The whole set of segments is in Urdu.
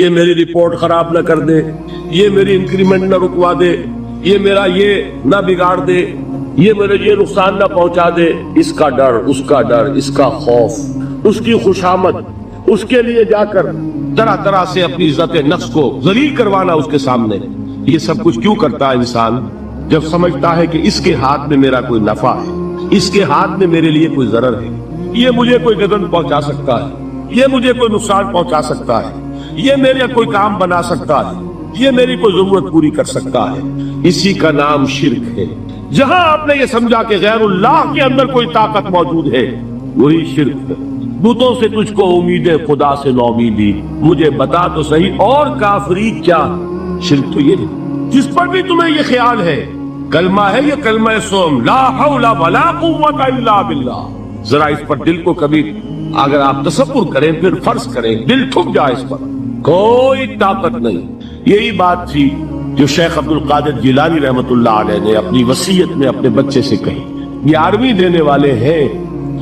یہ میری رپورٹ خراب نہ کر دے، یہ میری انکریمنٹ نہ رکوا دے، یہ میرا یہ نہ بگاڑ دے، یہ میرے یہ نقصان نہ پہنچا دے، اس کا ڈر، اس کا ڈر، اس کا خوف، اس کی خوشامد، اس کے لیے جا کر طرح طرح سے اپنی عزت نفس کو ذلیل کروانا اس کے سامنے۔ یہ سب کچھ کیوں کرتا ہے انسان؟ جب سمجھتا ہے کہ اس کے ہاتھ میں میرا کوئی نفع ہے، اس کے ہاتھ میں میرے لیے کوئی ضرر ہے، یہ مجھے کوئی گزن پہنچا سکتا ہے، یہ مجھے کوئی نقصان پہنچا سکتا ہے، یہ میرا کوئی کام بنا سکتا ہے، یہ میری کوئی ضرورت پوری کر سکتا ہے، اسی کا نام شرک ہے۔ جہاں آپ نے یہ سمجھا کہ غیر اللہ کے اندر کوئی طاقت موجود ہے، وہی شرک ہے۔ بتوں سے تجھ کو امید ہے، خدا سے نومیدی، مجھے بتا تو صحیح اور کافری کیا؟ شرک تو یہ ہے جس پر بھی تمہیں یہ خیال ہے کلمہ ہے، یہ کلمہ سوم، لا حول ولا قوت الا باللہ، ذرا اس پر دل کو کبھی اگر آپ تصور کریں، پھر فرض کریں، دل ٹھک جائے اس پر، کوئی طاقت نہیں۔ یہی بات تھی جو شیخ عبد القادر جیلانی رحمۃ اللہ علیہ نے اپنی وصیت میں اپنے بچے سے کہی۔ 11ویں دینے والے ہیں،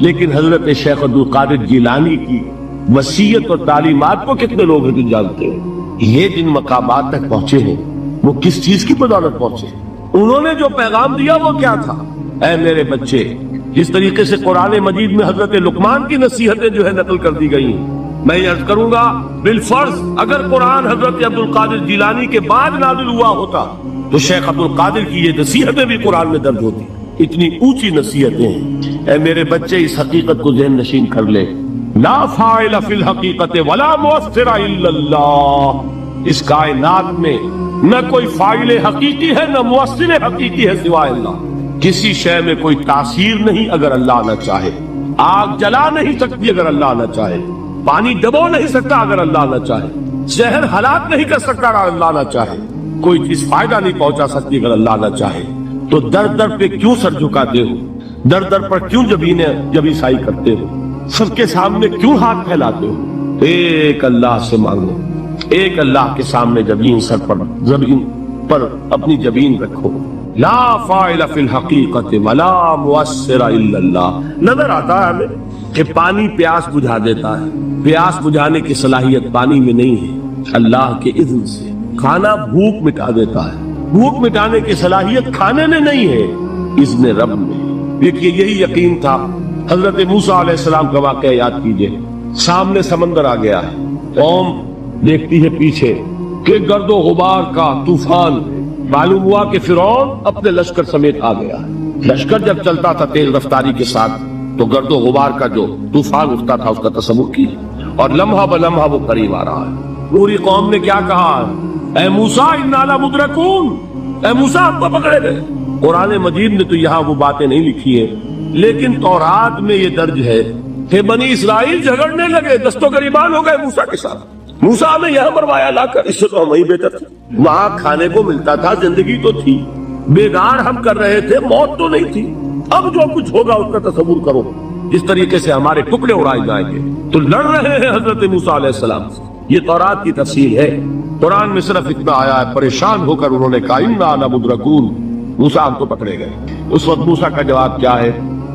لیکن حضرت شیخ عبد القادر جیلانی کی وصیت اور تعلیمات کو کتنے لوگ ہیں جو جانتے ہیں؟ یہ جن مقامات تک پہنچے ہیں وہ کس چیز کی بدولت پہنچے؟ انہوں نے جو پیغام دیا وہ کیا تھا؟ اے میرے بچے، جس طریقے سے قرآن مجید میں حضرت لقمان کی نصیحتیں جو ہے نقل کر دی گئی ہیں، میں یہ عرض کروں گا بالفرض اگر قرآن حضرت عبد القادر جیلانی کے بعد نازل ہوا ہوتا تو شیخ عبد القادر کی یہ نصیحتیں بھی قرآن میں درج ہوتی۔ اتنی اونچی نصیحتیں ہیں۔ اے میرے بچے، اس حقیقت کو ذہن نشین کر لے، لا فاعل فی الحقیقت ولا مؤثر الا اللہ، اس کائنات میں نہ کوئی فاعل حقیقی ہے نہ مؤثر حقیقی ہے سوائے اللہ۔ کسی شے میں کوئی تاثیر نہیں اگر اللہ نہ چاہے، آگ جلا نہیں سکتی اگر اللہ نہ چاہے، پانی ڈبو نہیں سکتا اگر اللہ نہ چاہے، زہر ہلاک نہیں کر سکتا اگر اللہ نہ چاہے، کوئی چیز فائدہ نہیں پہنچا سکتی اگر اللہ نہ چاہے۔ تو در در پہ کیوں سر جھکاتے ہو؟ در در پر کیوں جبیسائی کرتے ہو؟ سب کے سامنے کیوں ہاتھ پھیلاتے ہو؟ ایک اللہ سے مانگو، ایک اللہ کے سامنے زمین پر اپنی جبین رکھو۔ لا فاعل فی الحقیقت ولا مؤثر الا اللہ۔ نظر آتا ہے ہمیں کہ پانی پیاس بجھا دیتا ہے، پیاس بجھانے کی صلاحیت پانی میں نہیں ہے، اللہ کے اذن سے۔ کھانا بھوک مٹا دیتا ہے، بھوک مٹانے کی صلاحیت کھانے میں نہیں ہے، اذن رب میں۔ دیکھیے یہی یقین تھا حضرت موسیٰ علیہ السلام کا واقعہ یاد کیجئے۔ سامنے سمندر آ گیا ہے، قوم دیکھتی ہے پیچھے کہ گرد و غبار کا طوفان، معلوم ہوا کہ فرعون اپنے لشکر سمیت آ گیا ہے۔ لشکر جب چلتا تھا تیز رفتاری کے ساتھ تو گرد و غبار کا جو طوفان اٹھتا تھا اس کا تصور کیجیے، اور لمحہ بلمحہ وہ قریب آ رہا ہے۔ پوری قوم نے کیا کہا؟ اے موسیٰ انا لمدرکون، اے موسیٰ آپ کو پکڑے گئے۔ قرآن مجید نے تو یہاں وہ باتیں نہیں لکھی ہیں، لیکن تورات میں یہ درج ہے کہ بنی اسرائیل جھگڑنے لگے، دست و گریبان ہو گئے موسیٰ کے ساتھ۔ موسیٰ نے یہاں مروایا لا کر، اس سے تو ہم وہیں بہتر تھے، وہاں کھانے کو ملتا تھا، زندگی تو تھی، بیگار ہم کر رہے تھے، موت تو نہیں تھی۔ اب جو کچھ ہوگا اس کا تصور کرو، جس طریقے سے ہمارے ٹکڑے اڑائے جائیں گے۔ تو لڑ رہے ہیں حضرت موسیٰ علیہ السلام سے، یہ تورات کی تفصیل ہے۔ قرآن میں صرف اتنا آیا ہے، پریشان ہو کر انہوں نے کہا انا لمدرکون، موسیٰ ہم کو پکڑے گئے۔ اس وقت موسیٰ کا جواب کیا ہے؟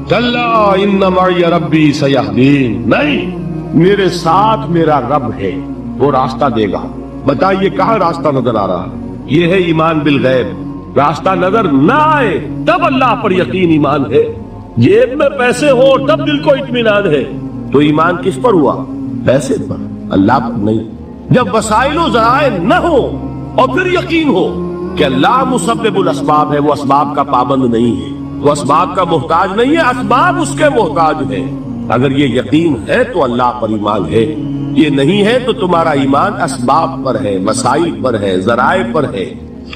کلا ان معی ربی سیہدین، نہیں، میرے ساتھ میرا رب ہے، وہ راستہ دے گا۔ بتائیے کہاں راستہ نظر آ رہا؟ یہ ہے ایمان بالغیب۔ راستہ نظر نہ آئے تب اللہ پر یقین ایمان ہے، جیب میں پیسے ہو تب دل کو اطمینان ہے، تو ایمان کس پر ہوا؟ پیسے پر، اللہ پر نہیں۔ جب وسائل و ذرائع نہ ہو اور پھر یقین ہو کہ اللہ مسبب الاسباب ہے، وہ اسباب کا پابند نہیں ہے، وہ اسباب کا محتاج نہیں ہے، اسباب اس کے محتاج ہیں۔ اگر یہ یقین ہے تو اللہ پر ایمان ہے، یہ نہیں ہے تو تمہارا ایمان اسباب پر ہے، وسائل پر ہے، ذرائع پر ہے،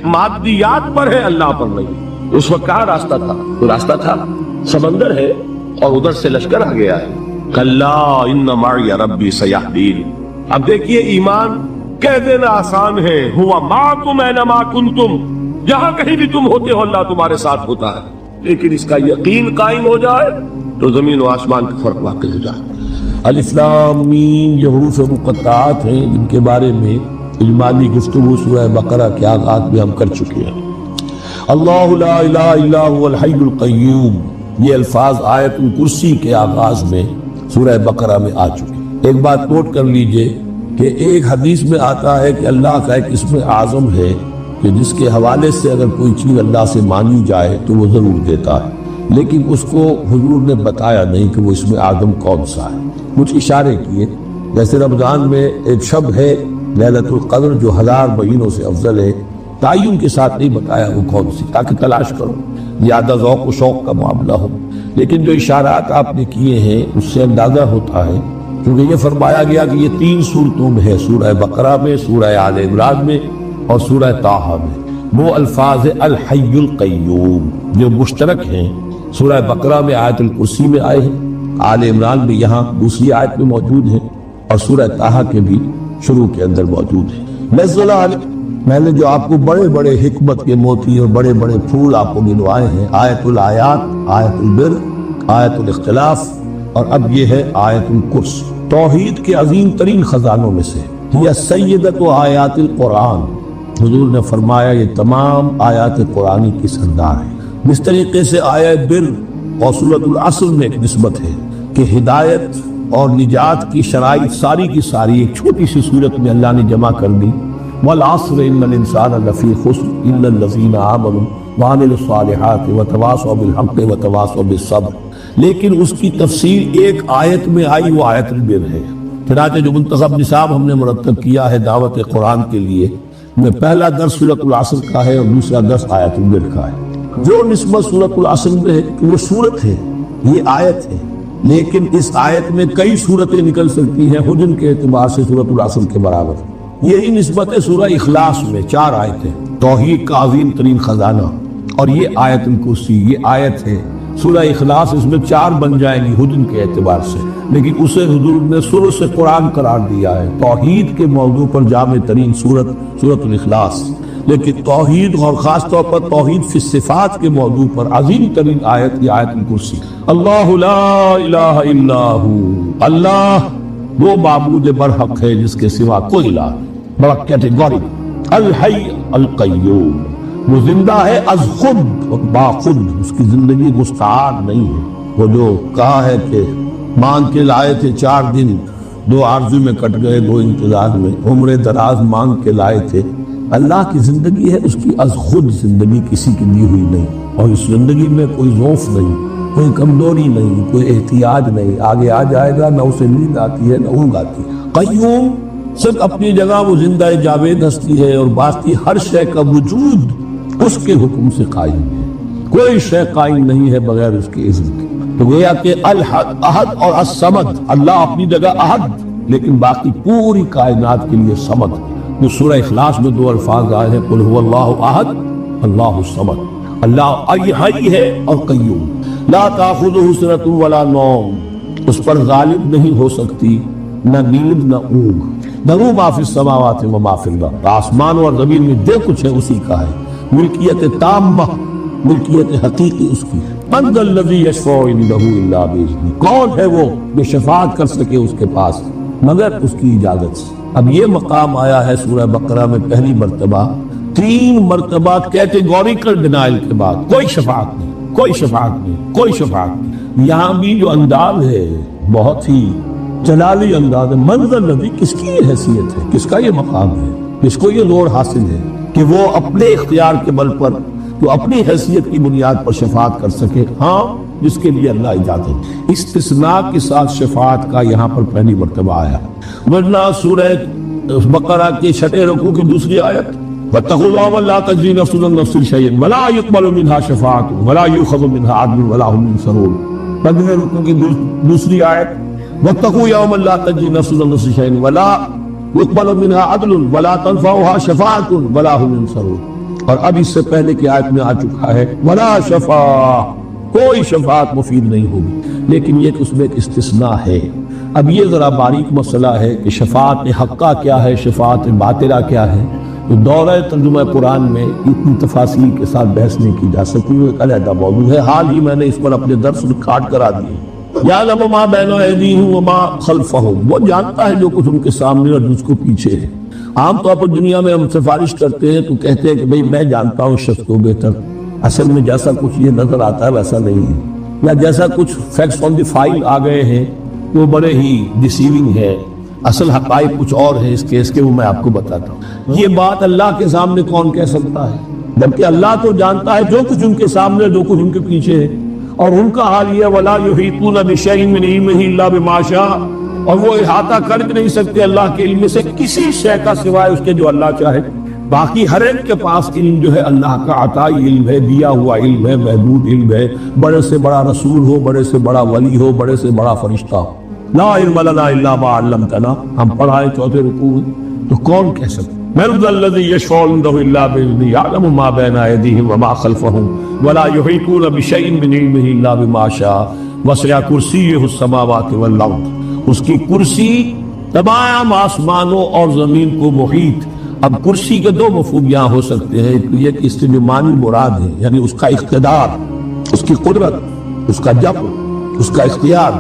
مادیات پر ہے، اللہ پر نہیں۔ اس وقت کہاں راستہ تھا؟ تو راستہ تھا سمندر ہے اور ادھر سے لشکر آ گیا ہے۔ کلا ان معی ربی سیہدین۔ اب دیکھیے ایمان کہہ دینا آسان ہے، ہوا معکم اینما کنتم، جہاں کہیں بھی تم ہوتے ہو اللہ تمہارے ساتھ ہوتا ہے، لیکن اس کا یقین قائم ہو جائے تو زمین و آسمان کا فرق واقع ہو جائے۔ الف لام میم یہ حروف مقطعات ہیں جن کے بارے میں اجمالی گفتگو سورہ بقرہ کے آغاز میں ہم کر چکے ہیں۔ اللہ لا الہ الا هو الحی القیوم، یہ الفاظ آیت الکرسی کے آغاز میں سورہ بقرہ میں آ چکے۔ ایک بات نوٹ کر لیجئے کہ ایک حدیث میں آتا ہے کہ اللہ کا ایک اسم اعظم ہے کہ جس کے حوالے سے اگر کوئی چیز اللہ سے مانگی جائے تو وہ ضرور دیتا ہے، لیکن اس کو حضور نے بتایا نہیں کہ وہ اسم اعظم کون سا ہے۔ کچھ اشارے کیے، جیسے رمضان میں ایک شب ہے لیلۃ القدر جو 1000 مہینوں سے افضل ہے، تعین کے ساتھ نہیں بتایا وہ کون سی، تاکہ تلاش کرو، زیادہ ذوق و شوق کا معاملہ ہو۔ لیکن جو اشارات آپ نے کیے ہیں اس سے اندازہ ہوتا ہے، کیونکہ یہ فرمایا گیا کہ یہ 3 صورتوں میں ہے، سورہ بقرہ میں، سورہ آل عمران میں اور سورہ طٰہٰ میں۔ وہ الفاظ الحی القیوم جو مشترک ہیں، سورہ بقرہ میں آیت الکرسی میں آئے ہیں، آل عمران میں یہاں دوسری آیت میں موجود ہیں، اور سورہ طٰہٰ کے بھی شروع کے اندر موجود ہیں۔ نزل علیہ، میں نے جو آپ کو بڑے بڑے حکمت کے موتی اور بڑے بڑے پھول آپ کو گنوائے ہیں، آیت الآیات، آیت البر، آیت الاختلاف، اور اب یہ ہے آیت الکرس، توحید کے عظیم ترین خزانوں میں سے یہ سیدۃ آیات القرآن۔ حضور نے فرمایا یہ تمام آیات قرآنی کی سردار ہے۔ جس طریقے سے آیت بر اور سورۃ العصر میں ایک نسبت ہے کہ ہدایت اور نجات کی شرائط ساری کی ساری ایک چھوٹی سی صورت میں اللہ نے جمع کر دی، والعصر ان الانسان لفی خسر الا الذین آمنوا وعملوا الصالحات وتواصوا بالحق وتواصوا بالصبر، لیکن اس کی تفسیر ایک آیت میں آئی، وہ آیت البر ہے۔ چنانچہ جو منتخب نصاب ہم نے مرتب کیا ہے دعوت قرآن کے لیے، میں پہلا درس سورۃ العصر کا ہے اور دوسرا درس آیت البر کا ہے۔ جو نسبت سورۃ العصر میں ہے کہ وہ سورت ہے، یہ آیت ہے، لیکن اس آیت میں کئی صورتیں نکل سکتی ہیں حجم کے اعتبار سے سورۃ العصر کے برابر۔ یہی نسبت ہے سورہ اخلاص میں، 4 آیتیں، توحید کا عظیم ترین خزانہ، اور یہ آیت الکرسی، یہ آیت ہے سورہ اخلاص، اس میں 4 بن جائیں گی حجم کے اعتبار سے، لیکن اسے حضور نے سورۃ سے قرآن قرار دیا ہے۔ توحید کے موضوع پر جامع ترین سورت سورۃ الاخلاص، لیکن توحید اور خاص طور پر توحید فی الصفات کے موضوع پر عظیم ترین آیت یہ آیت الکرسی۔ اللہ لا الہ الا ہو، اللہ وہ معبود برحق ہے جس کے سوا کوئی الہ نہیں، بڑا کیٹیگوری۔ الحی القیوم، وہ زندہ ہے از خود اور باخود، اس کی زندگی مستعار نہیں ہے۔ وہ جو کہا ہے کہ مانگ کے لائے تھے 4 دن، 2 آرزو میں کٹ گئے، 2 انتظار میں، عمر دراز مانگ کے لائے تھے، اللہ کی زندگی ہے، اس کی از خود زندگی کسی کی دی ہوئی نہیں، اور اس زندگی میں کوئی ضعف نہیں، کوئی کمزوری نہیں، کوئی احتیاج نہیں، آگے آ جائے گا، نہ اسے نیند آتی ہے نہ اونگ آتی ہے۔ قیوم، صرف اپنی جگہ وہ زندہ جاوید ہستی ہے، اور باقی ہر شے کا وجود اس کے حکم سے قائم ہے، کوئی شے قائم نہیں ہے بغیر اس کے اذن کے۔ تو گویا کہ الحد، احد اور الصمد، اللہ اپنی جگہ احد لیکن باقی پوری کائنات کے لیے صمد۔ جو سورہ اخلاص میں 2 الفاظ آئے ہیں، قل هو اللہ احد اللہ الصمد، اللہ حی ہے اور قیوم، لا تاخذہ سنۃ ولا نوم، اس پر غالب نہیں ہو سکتی نہ نیند نہ اونگ۔ لہ ما فی السماوات و ما فی الارض، آسمان اور زمین میں جو کچھ ہے اسی کا ہے، ملکیت تامہ، ملکیت حقیقی اس کی۔ من ذا الذی یشفع عندہ الا باذنہ، کون ہے وہ جو شفاعت کر سکے اس کے پاس مگر اس کی اجازت سے۔ اب یہ مقام آیا ہے سورہ بقرہ میں پہلی مرتبہ، 3 مرتبہ کیٹیگوریکل ڈینائل کے بعد، کوئی شفاعت نہیں، کوئی شفاعت نہیں، کوئی شفاعت نہیں۔ یہاں بھی جو انداز ہے بہت ہی جلالی انداز ہے، من ذا الذی، کس کی یہ حیثیت ہے، کس کا یہ مقام ہے، کس کو یہ زور حاصل ہے کہ وہ اپنے اختیار کے بل پر، جو اپنی حیثیت کی بنیاد پر شفاعت کر سکے؟ ہاں، جس کے لیے اللہ اجازت۔ استثناء کے ساتھ شفاعت کا یہاں پر پہلی مرتبہ آیا، ورنہ سورہ بقرہ کے 6 رکوع کی دوسری آیت، واتقوا یوما لا تجزی نفس عن نفس شیئا ولا یقبل منها شفاعۃ ولا یؤخذ منها عدل ولا هم ينصرون، 15 رکوع کی دوسری آیت، واتقوا یوما لا تجزی نفس عن نفس شیئا ولا يقبل منها عدل ولا تنفعها شفاعۃ ولا هم ينصرون۔ اور اب اس سے پہلے کی آیت میں آ چکا ہے ولا شفاعہ، کوئی شفاعت مفید نہیں ہوگی، لیکن یہ اس میں ایک استثناء ہے۔ اب یہ ذرا باریک مسئلہ ہے کہ شفاعت حقہ کیا ہے، شفاعت باطلہ کیا ہے، تو دورہ ترجمہ قرآن میں اتنی تفاصیل کے ساتھ بحث نہیں کی جا سکتی، وہ ایک علیحدہ موضوع ہے۔ حال ہی میں نے اس پر اپنے درس ریکارڈ کرا دیے۔ یعلم ما بین ایدیہم وما خلفہم، وہ جانتا ہے جو کچھ ان کے سامنے اور جس کو پیچھے ہے۔ عام طور پر دنیا میں ہم سفارش کرتے ہیں تو کہتے ہیں کہ بھئی میں جانتا ہوں شخص کو بہتر، اصل میں جیسا کچھ یہ نظر آتا ہے ویسا نہیں ہے، یا جیسا کچھ فیکٹس آن دی فائل آ گئے ہیں وہ بڑے ہی ڈیسیونگ ہے، اصل حقائق کچھ اور ہے اس کیس کے، وہ میں آپ کو بتاتا ہوں۔ یہ بات اللہ کے سامنے کون کہہ سکتا ہے؟ جبکہ اللہ تو جانتا ہے جو کچھ ان کے سامنے، جو کچھ ان کے پیچھے ہے، اور ان کا حال یہ وَلَا يُحِيطُونَ بِشَيْءٍ مِّنْ عِلْمِهِ إِلَّا بِمَا شَاءَ، اور وہ احاطہ کر بھی نہیں سکتے اللہ کے علم سے کسی شے کا سوائے اس کے جو اللہ چاہے۔ باقی ہر ایک کے پاس علم جو ہے اللہ کا عطائی علم ہے، دیا ہوا علم ہے، محدود علم ہے، بڑے سے بڑا رسول ہو، بڑے سے بڑا ولی ہو، بڑے سے بڑا فرشتہ ہو۔ لا علم لنا الا ما علمتنا، ہم پڑھائے چوتھے رکوع میں، تو کون کہہ سکتا؟ من ذا الذی یشفع عنده الا باذنہ یعلم ما بین ایدیہم وما خلفہم ولا یحیطون بشیء من علمہ الا بما شاء وسع کرسیہ السماوات والارض، اس کی کرسی تمام آسمانوں اور زمین کو محیط۔ اب کرسی کے دو مفہوم یہاں ہو سکتے ہیں، یہ کہ اس سے جو معنی مراد ہے یعنی اس کا اقتدار، اس کی قدرت، اس کا جبر، اس کا اختیار،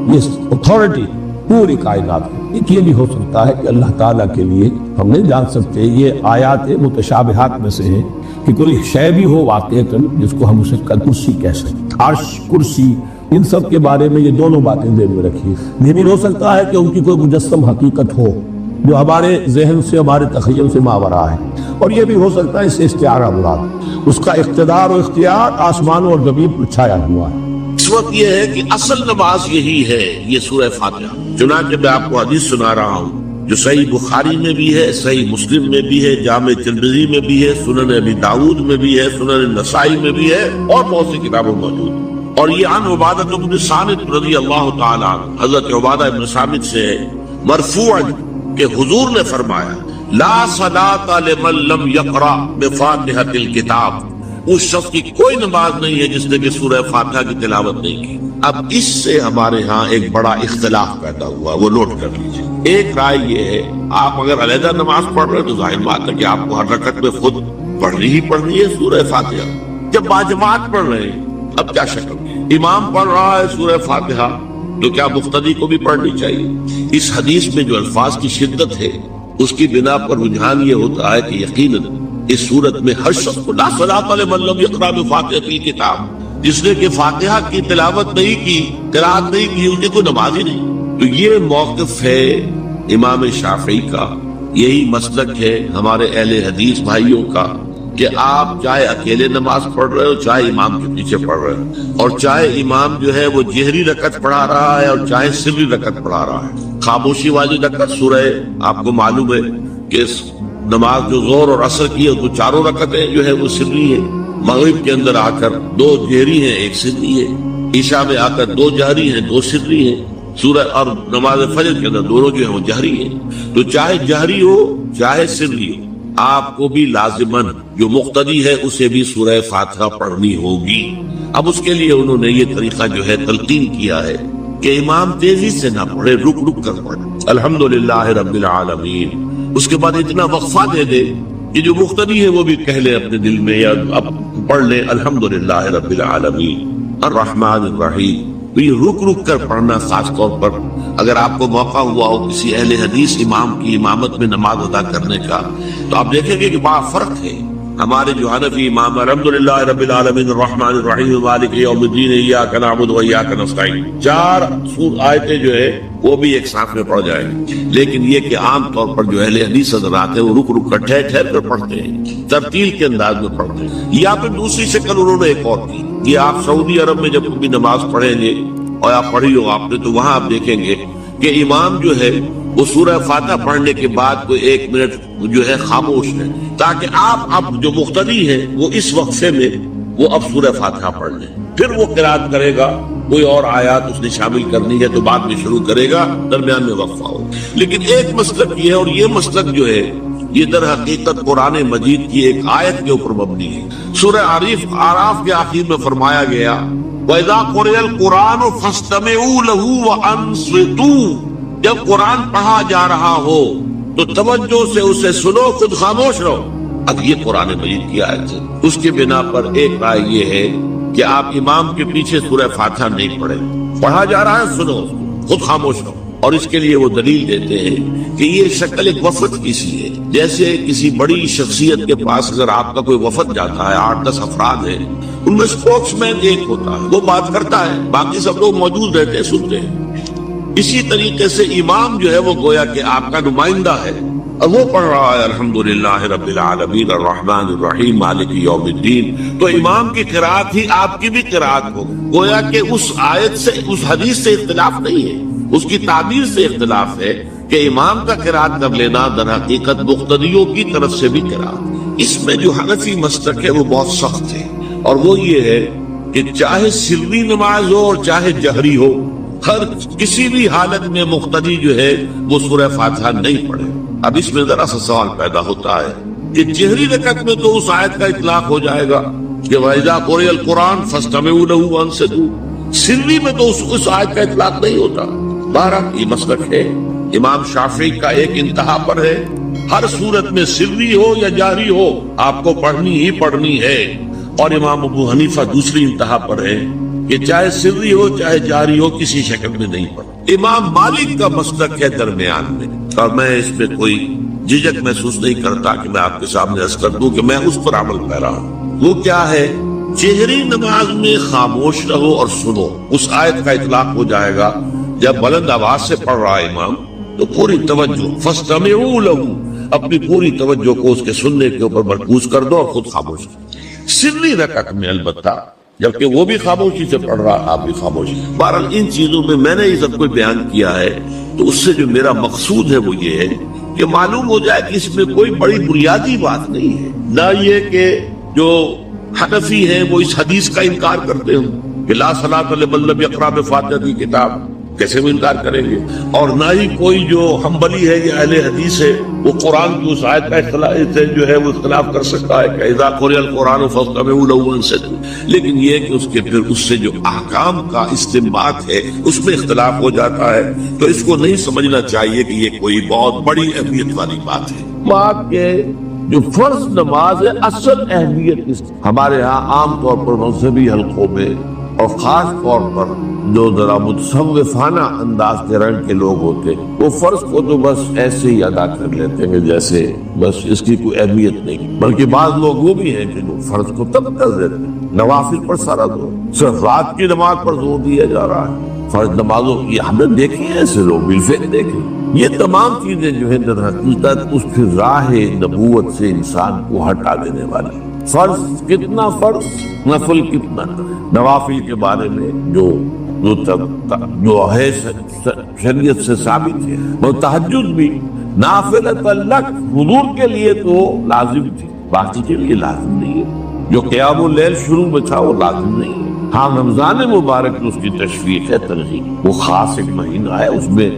یہ اتھارٹی پوری کائنات میں۔ ایک یہ بھی ہو سکتا ہے کہ اللہ تعالیٰ کے لیے ہم نہیں جان سکتے، یہ آیات متشابہات میں سے ہے کہ کوئی شے بھی ہو واقعتاً جس کو ہم اسے کرسی کہہ سکتے، عرش، کرسی، ان سب کے بارے میں یہ دونوں باتیں ذہن میں رکھیے۔ یہ بھی ہو سکتا ہے کہ ان کی کوئی مجسم حقیقت ہو جو ہمارے ذہن سے، ہمارے تخیل سے ماورا ہے، اور یہ بھی ہو سکتا ہے اس سے استعارہ مراد، اس کا اقتدار و اختیار آسمانوں اور زمین پر چھایا ہوا ہے۔ اس وقت یہ ہے کہ اصل نماز یہی ہے، یہ سورہ فاتحہ۔ چنانچہ میں آپ کو حدیث سنا رہا ہوں جو صحیح بخاری میں بھی ہے، صحیح مسلم میں بھی ہے، جامع ترمذی میں بھی ہے، سنن ابی داؤد میں بھی ہے، سنن نسائی میں بھی ہے، اور بہت سی کتابوں میں موجود۔ اور یہ عن عبادہ بن صامت رضی اللہ تعالی عنہ، حضرت عبادہ بن صامت سے مرفوعا کہ حضور نے فرمایا لا صلاۃ لمن لم یقرأ بفاتحۃ الکتاب، اس شخص کی کوئی نماز نہیں ہے جس نے کہ سورہ فاتحہ کی تلاوت نہیں کی۔ اب اس سے ہمارے ہاں ایک بڑا اختلاف پیدا ہوا، وہ نوٹ کر لیجیے۔ ایک رائے یہ ہے آپ اگر علیحدہ نماز پڑھ رہے ہیں تو ظاہر بات ہے کہ آپ کو ہر رکعت میں خود پڑھنی ہی پڑھنی ہے سورہ فاتحہ۔ جب باجماعت پڑھ رہے ہیں اب کیا شکل، امام پڑھ رہا ہے سورہ فاتحہ تو کیا مقتدی کو بھی پڑھنی چاہیے؟ اس حدیث میں جو الفاظ کی شدت ہے اس کی بنا پر رجحان یہ ہوتا ہے کہ یقیناً اس صورت میں ہر شخص کو لا صلاۃ لمن لم یقرأ بفاتحۃ الکتاب، جس نے کہ فاتحہ کی تلاوت نہیں کی، قرات نہیں کی، اس کی کوئی نماز ہی نہیں۔ تو یہ موقف ہے امام شافعی کا، یہی مسلک ہے ہمارے اہل حدیث بھائیوں کا کہ آپ چاہے اکیلے نماز پڑھ رہے ہو، چاہے امام کے پیچھے پڑھ رہے ہو، اور چاہے امام جو ہے وہ جہری رکعت پڑھا رہا ہے اور چاہے سری رکعت پڑھا رہا ہے۔ خاموشی والی رکعت سورہ آپ کو معلوم ہے کہ نماز جو زور اور عصر کی ہے تو چاروں رکعتیں جو ہے وہ سری ہے، مغرب کے اندر آ کر دو جہری ہیں ایک سری ہے، عشاء میں آ کر دو جہری ہیں دو سری ہیں، سورہ اور نماز فجر کے اندر دونوں جو ہیں وہ جہری ہیں۔ تو چاہے جہری ہو چاہے سری ہو، آپ کو بھی لازماً جو مقتدی ہے اسے بھی سورہ فاتحہ پڑھنی ہوگی۔ اب اس کے لیے انہوں نے یہ طریقہ جو ہے تلقین کیا ہے کہ امام تیزی سے نہ پڑھے، رک رک کر پڑھے الحمدللہ رب العالمین، اس کے بعد اتنا وقفہ دے دے کہ جو مقتدی ہے وہ بھی کہہ لے اپنے دل میں یا اب پڑھ لے الحمدللہ رب العالمین الرحمن الرحیم۔ تو یہ رک رک کر پڑھنا، خاص طور پر اگر آپ کو موقع ہوا ہو کسی اہل حدیث امام کی امامت میں نماز ادا کرنے کا تو آپ دیکھیں گے کہ بڑا فرق ہے۔ ہمارے جو حنفی امام الحمدللہ رب العالمین الرحمن الرحیم مالک یوم الدین ایاک نعبد و ایاک نستعین، چار آیتیں جو ہے وہ بھی ایک ساتھ میں پڑھ جائیں گے، لیکن یہ کہ عام طور پر جو اہل حدیث حضرات ہیں وہ رک رک کر ٹھہر ٹھہر کر پڑھتے ہیں، ترتیل کے انداز میں پڑھتے ہیں۔ یا پھر دوسری شکل انہوں نے ایک اور کی، یہ آپ سعودی عرب میں جب بھی نماز پڑھیں گے اور آپ پڑھی ہو آپ نے تو وہاں آپ دیکھیں گے کہ امام جو ہے وہ سورہ فاتحہ پڑھنے کے بعد کوئی 1 منٹ جو ہے خاموش ہے، تاکہ آپ اب جو مقتدی ہے وہ اس وقفے میں وہ اب سورہ فاتحہ پڑھ لیں، پھر وہ قرات کرے گا، کوئی اور آیات اس نے شامل کرنی ہے تو بعد میں شروع کرے گا، درمیان میں وقفہ ہو۔ لیکن ایک مسلک یہ ہے، اور یہ مسلک جو ہے یہ در حقیقت قرآن مجید کی ایک آیت کے اوپر مبنی ہے۔ سورہ اعراف کے آخر میں فرمایا گیا وَإِذَا قُرِئَ الْقُرْآنُ فَاسْتَمِعُوا لَهُ وَأَنصِتُوا، جب قرآن پڑھا جا رہا ہو تو توجہ سے اسے سنو، خود خاموش رہو۔ اب یہ قرآن مجید کی آیت ہے، اس کے بنا پر ایک رائے یہ ہے کہ آپ امام کے پیچھے سورہ فاتحہ نہیں پڑھیں، پڑھا جا رہا ہے سنو، خود خاموش رہو۔ اور اس کے لیے وہ دلیل دیتے ہیں کہ یہ شکل ایک وفد کی سی ہے، جیسے کسی بڑی شخصیت کے پاس اگر آپ کا کوئی وفد جاتا ہے، 8-10 افراد ہیں، ان میں اسپوکس مین ایک ہوتا ہے، وہ بات کرتا ہے، باقی سب لوگ موجود رہتے ہیں، سنتے ہیں۔ اسی طریقے سے امام جو ہے وہ گویا کہ آپ کا نمائندہ ہے، اور وہ پڑھ رہا ہے الحمدللہ رب العالمین الرحمن الرحیم مالک یوم الدین، تو امام کی قرات ہی آپ کی بھی قرات ہو، گویا کہ اس آیت سے، اس حدیث سے اختلاف نہیں ہے، اس کی تعبیر سے اختلاف ہے کہ امام کا قرات کر لینا در حقیقت مقتدیوں کی طرف سے بھی قرات۔ اس میں جو حنفی مسلک ہے وہ بہت سخت ہے، اور وہ یہ ہے کہ چاہے سری نماز ہو اور چاہے جہری ہو، ہر کسی بھی حالت میں مقتدی جو ہے وہ سورہ فاتحہ نہیں پڑھے۔ اب اس میں ذرا سا سوال پیدا ہوتا ہے کہ جہری رکعت میں تو اس آیت کا اطلاق ہو جائے گا کہ وَإِذَا قُرِئَ الْقُرْآنُ فَاسْتَمِعُوا لَهُ وَأَنصِتُوا، سری میں تو اس آیت کا اطلاق نہیں ہوتا۔ بہرحال یہ مسلک ہے امام شافعی کا، ایک انتہا پر ہے، ہر صورت میں سری ہو یا جاری ہو آپ کو پڑھنی ہی پڑھنی ہے، اور امام ابو حنیفہ دوسری انتہا پر ہے کہ چاہے سری ہو چاہے جاری ہو کسی شکل میں نہیں پڑھا۔ امام مالک کا مسلک ہے درمیان میں، اور میں اس میں کوئی جھجک محسوس نہیں کرتا کہ میں آپ کے سامنے عرض کر دوں کہ میں اس پر عمل پیرا ہوں۔ وہ کیا ہے؟ جہری نماز میں خاموش رہو اور سنو، اس آیت کا اطلاق ہو جائے گا جب بلند آواز سے پڑھ رہا ہے امام تو پوری توجہ، فاستمعوا له، اپنی پوری توجہ کو اس کے سننے کے اوپر مرکوز کر دو اور خود خاموش۔ سری رکعت میں البتہ جبکہ وہ بھی خاموشی سے پڑھ رہا، آپ بھی خاموشی۔ بہرحال ان چیزوں میں میں نے یہ سب کچھ بیان کیا ہے، تو اس سے جو میرا مقصود ہے وہ یہ ہے کہ معلوم ہو جائے کہ اس میں کوئی بڑی بنیادی بات نہیں ہے، نہ یہ کہ جو حنفی ہیں وہ اس حدیث کا انکار کرتے ہوں کہ لا صلاۃ لمن لم یقرأ بفاتحۃ الکتاب، کیسے وہ انکار کریں گے؟ اور نہ ہی کوئی جو حنبلی ہے یا اہل حدیث ہے وہ قرآن کی اس آیت کا اختلاف سے جو ہے وہ اختلاف کر سکتا ہے کہ اذا قرئ القرآن فاستمعوا له وانصتوا، لیکن یہ ہے کہ اس کے پھر اس سے جو احکام کا استنباط ہے اس میں اختلاف ہو جاتا ہے، تو اس کو نہیں سمجھنا چاہیے کہ یہ کوئی بہت بڑی اہمیت والی بات ہے۔ ماں کے جو فرض نماز ہے اصل اہمیت ہمارے ہاں عام طور پر مذہبی حلقوں میں اور خاص طور پر جو ذرا متصوفانہ انداز کے رنگ کے لوگ ہوتے وہ فرض کو تو بس ایسے ہی ادا کر لیتے ہیں جیسے بس اس کی کوئی اہمیت نہیں، بلکہ بعض لوگ وہ بھی ہیں کہ جو فرض کو تب کر دیتے ہیں، نوافل پر سارا زور، صرف رات کی نماز پر زور دیا جا رہا ہے، فرض نمازوں کی ہم نے دیکھی ہیں ایسے لوگ بالفعل دیکھے۔ یہ تمام چیزیں جو ہیں در حقیقت اس پھر راہ نبوت سے انسان کو ہٹا دینے والی۔ فرض کتنا فرض، نفل کتنا، نوافل کے بارے میں جو ہے شریعت سے ثابت ہے، وہ تہجد بھی نافلۃ لک، حضور کے لیے تو لازم تھی، باقی کے لیے لازم نہیں ہے، جو قیام اللیل شروع میں تھا وہ لازم نہیں ہے۔ ہاں رمضان مبارک میں اس کی تشویق ہے، ترغیب، وہ خاص ایک مہینہ ہے، اس میں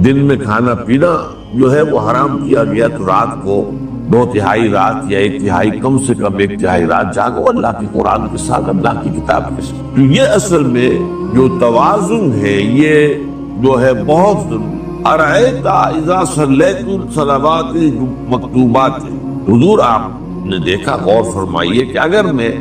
دن میں کھانا پینا جو ہے وہ حرام کیا گیا، تو رات کو 2/3 رات یا 1/3 کم سے کم 1/3 رات جاگو اللہ کے قرآن کے ساتھ، اللہ کی کتاب کے ساتھ۔ تو یہ اصل میں جو توازن ہے یہ جو ہے بہت ضروری۔ ارأیت اذا صلیت الصلوات مکتوبات، حضور آپ نے دیکھا، غور فرمائیے کہ اگر میں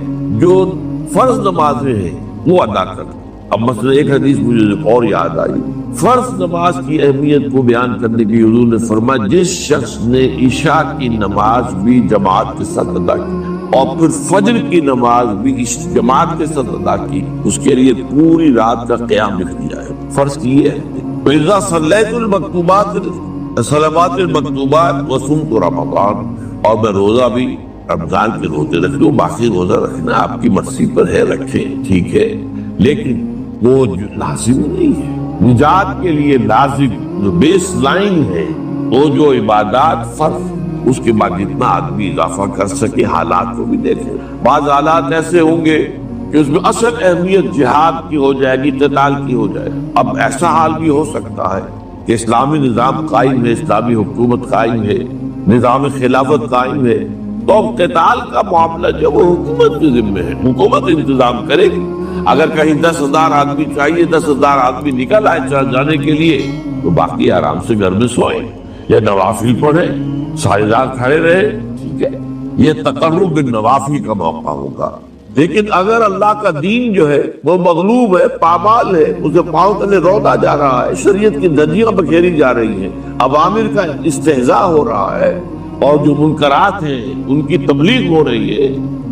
جو فرض نمازیں ہیں وہ ادا کروں، اب مثلا ایک حدیث مجھے اور یاد آئی، فرض نماز کی اہمیت کو بیان کرنے کی حضور نے فرمایا جس شخص نے عشاء کی نماز بھی جماعت کے ساتھ ادا کی اور پھر فجر کی نماز بھی اس جماعت کے ساتھ ادا کی، اس کے لیے پوری رات کا قیام لکھ دیا ہے۔ فرض کی ہے وَإِذَا صَلَّيْتُ الْمَكْتُوبَاتِ صلوات المکتوبات وَصُمْتُ رمضان، اور میں روزہ بھی رمضان کے روزے رکھ لوں، باقی روزہ رکھنا آپ کی مرضی پر ہے، رکھیں ٹھیک ہے، لیکن وہ لازم نہیں ہے۔ نجات کے لیے لازم جو بیس لائن ہے وہ جو عبادات فرض، اس کے بعد جتنا آدمی اضافہ کر سکے، حالات کو بھی دیکھیں۔ بعض حالات ایسے ہوں گے کہ اس میں اصل اہمیت جہاد کی ہو جائے گی، قتال کی ہو جائے گی۔ اب ایسا حال بھی ہو سکتا ہے کہ اسلامی نظام قائم ہے، اسلامی حکومت قائم ہے، نظام خلافت قائم ہے، تو اب قتال کا معاملہ جو وہ حکومت کے ذمہ ہے، حکومت انتظام کرے گی۔ اگر کہیں 10,000 آدمی چاہیے، 10,000 آدمی نکل آئے جانے کے لیے، تو باقی آرام سے گھر میں سوئیں یا نوافل پڑھیں، ساری رات کھڑے رہے، ٹھیک ہے، یہ تقرب بالنوافل کا موقع ہوگا۔ لیکن اگر اللہ کا دین جو ہے وہ مغلوب ہے، پامال ہے، اسے پاؤں تلے رودا جا رہا ہے، شریعت کی دھجیاں بکھیری جا رہی ہیں، عوامر کا استہزاء ہو رہا ہے، اور جو منکرات ہیں ان کی تبلیغ ہو رہی ہے،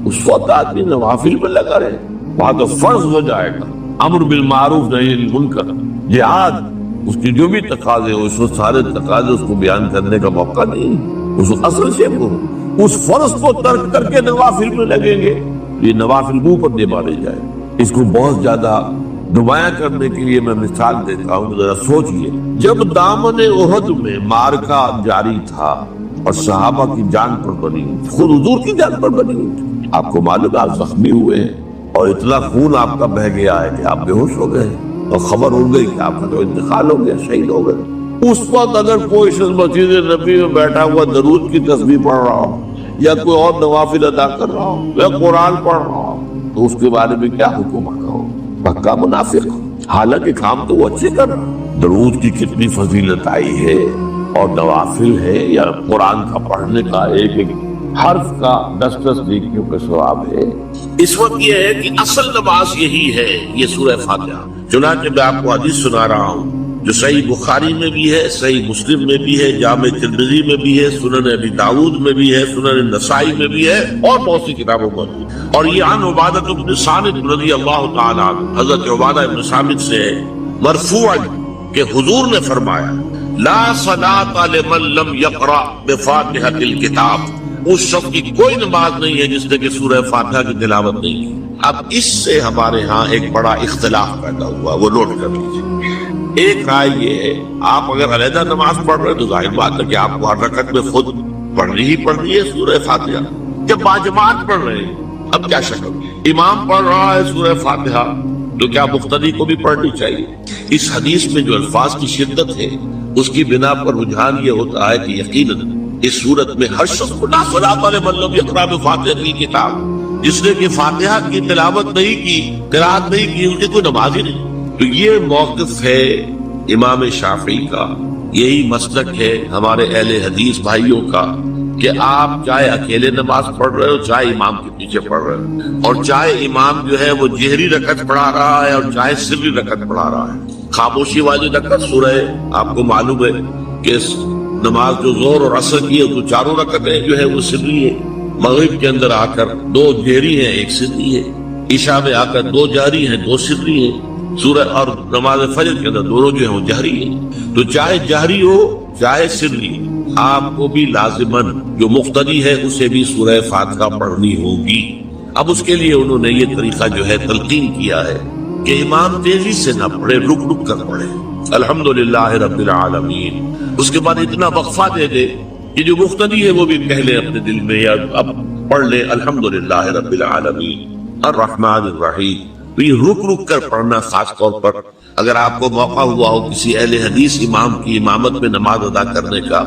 اس وقت آدمی نوافل میں لگا رہے، وہاں تو فرض ہو جائے گا امر بالمعروف نہی عن المنکر، جہاد اس کی جو بھی تقاضے ہو، اس کو سارے تقاضے اس کو بیان کرنے کا موقع نہیں، اس اصل سے کو اس فرض کو ترک کر کے نوافل میں لگیں گے، یہ نوافل منہ پر دے مارے جائے۔ اس کو بہت زیادہ نمایاں کرنے کے لیے میں مثال دیتا ہوں، ذرا سوچئے، جب دامن احد میں معرکہ جاری تھا اور صحابہ کی جان پر بنی، خود حضور کی جان پر بنی ہوئی، آپ کو معلوم ہے آپ زخمی ہوئے ہیں اور اتنا خون آپ کا بہہ گیا ہے کہ آپ بے ہوش ہو گئے اور خبر اڑ گئی کہ آپ کا تو انتقال ہو گیا، شہید ہو گئے۔ اس وقت اگر کوئی شخص مسجد نبی میں بیٹھا ہوا درود کی تسبیح پڑھ رہا ہو یا کوئی اور نوافل ادا کر رہا ہو یا قرآن پڑھ رہا ہو تو اس کے بارے میں کیا حکم آتا ہو؟ پکا منافق، حالانکہ کام تو وہ اچھے کر رہا۔ درود کی کتنی فضیلت آئی ہے اور نوافل ہے یا قرآن کا پڑھنے کا ایک ایک حرف کا 10 نیکیوں کا ثواب ہے۔ اس وقت یہ ہے کہ اصل نماز یہی ہے، یہ سورہ فاتحہ۔ چنانچہ میں آپ کو حدیث سنا رہا ہوں جو صحیح بخاری میں بھی ہے، صحیح مسلم میں بھی ہے، جامع ترمذی میں بھی ہے، سنن ابی داؤد میں بھی ہے، سنن نسائی میں بھی ہے اور بہت سی کتابوں میں بھی ہے۔ اور یہ عن عبادہ بن صامت رضی اللہ تعالی عنہ، حضرت عبادہ بن صامت سے مرفوعا کہ حضور نے فرمایا لا صلاۃ لمن لم یقرأ بفاتحۃ الکتاب، اس شخص کی کوئی نماز نہیں ہے جس نے کہ سورہ فاتحہ کی تلاوت نہیں کی۔ اب اس سے ہمارے ہاں ایک بڑا اختلاف پیدا ہوا، وہ نوٹ کر لیجیے۔ ایک رائے یہ ہے آپ اگر علیحدہ نماز پڑھ رہے ہیں تو ظاہر بات ہے کہ آپ کو ہر رکعت میں خود پڑھنی ہی پڑھنی ہے سورہ فاتحہ۔ جب باجماعت پڑھ رہے ہیں اب کیا شکل، امام پڑھ رہا ہے سورہ فاتحہ تو کیا مقتدی کو بھی پڑھنی چاہیے؟ اس حدیث میں جو الفاظ کی شدت ہے اس کی بنا پر رجحان یہ ہوتا ہے کہ یقیناً اس صورت میں ہر شخص کو لا صلاۃ لمن لم یقرأ بفاتحۃ الکتاب، جس نے کہ فاتحہ کی تلاوت نہیں کی، قرات نہیں کی، ان کی کوئی نماز ہی نہیں۔ تو یہ موقف ہے امام شافعی کا، یہی مسلک ہے ہمارے اہل حدیث بھائیوں کا کہ آپ چاہے اکیلے نماز پڑھ رہے ہو، چاہے امام کے پیچھے پڑھ رہے ہو، اور چاہے امام جو ہے وہ جہری رکعت پڑھا رہا ہے اور چاہے سری رکعت پڑھا رہا ہے۔ خاموشی والی رکعت سورہ آپ کو معلوم ہے کہ نماز جو ظہر اور عصر کی ہے تو چاروں رکعتیں جو ہے وہ سری ہے، مغرب کے اندر آ کر 2 جہری ہیں 1 سری ہے، عشاء میں آ کر 2 جہری ہیں 2 سری ہیں، سورہ اور نماز فجر کے اندر دونوں جو ہیں وہ جہری ہیں۔ تو چاہے جہری ہو چاہے سری، آپ کو بھی لازماً جو مقتدی ہے اسے بھی سورہ فاتحہ پڑھنی ہوگی۔ اب اس کے لیے انہوں نے یہ طریقہ جو ہے تلقین کیا ہے کہ امام تیزی سے نہ پڑھے، رک رک کر پڑھے الحمدللہ رب العالمین، اس کے بعد اتنا وقفہ دے دے کہ جو مقتدی ہے وہ بھی کہہ لے اپنے دل میں یا اب پڑھ لے الحمدللہ رب العالمین الرحمن الرحیم۔ تو یہ رک رک کر پڑھنا، خاص طور پر اگر آپ کو موقع ہوا ہو کسی اہل حدیث امام کی امامت میں نماز ادا کرنے کا